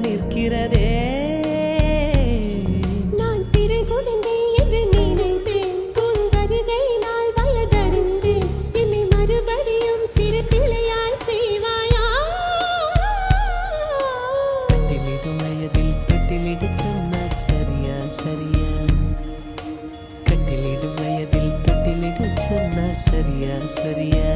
நிற்கிறதே. நான் சிறு குழந்தை என்று நினைத்தேன், உன் வருகையினால் வயதறிந்தேன். என்னை மறுபடியும் சிறு பிள்ளையாய் செய்வாயா? கட்டிலிடும் வயதில் தொட்டிலிடச் சொன்னால் சரியா சரியா? கட்டிலிடும் வயதில் தொட்டிலிடச் சொன்னால் சரியா சரியா?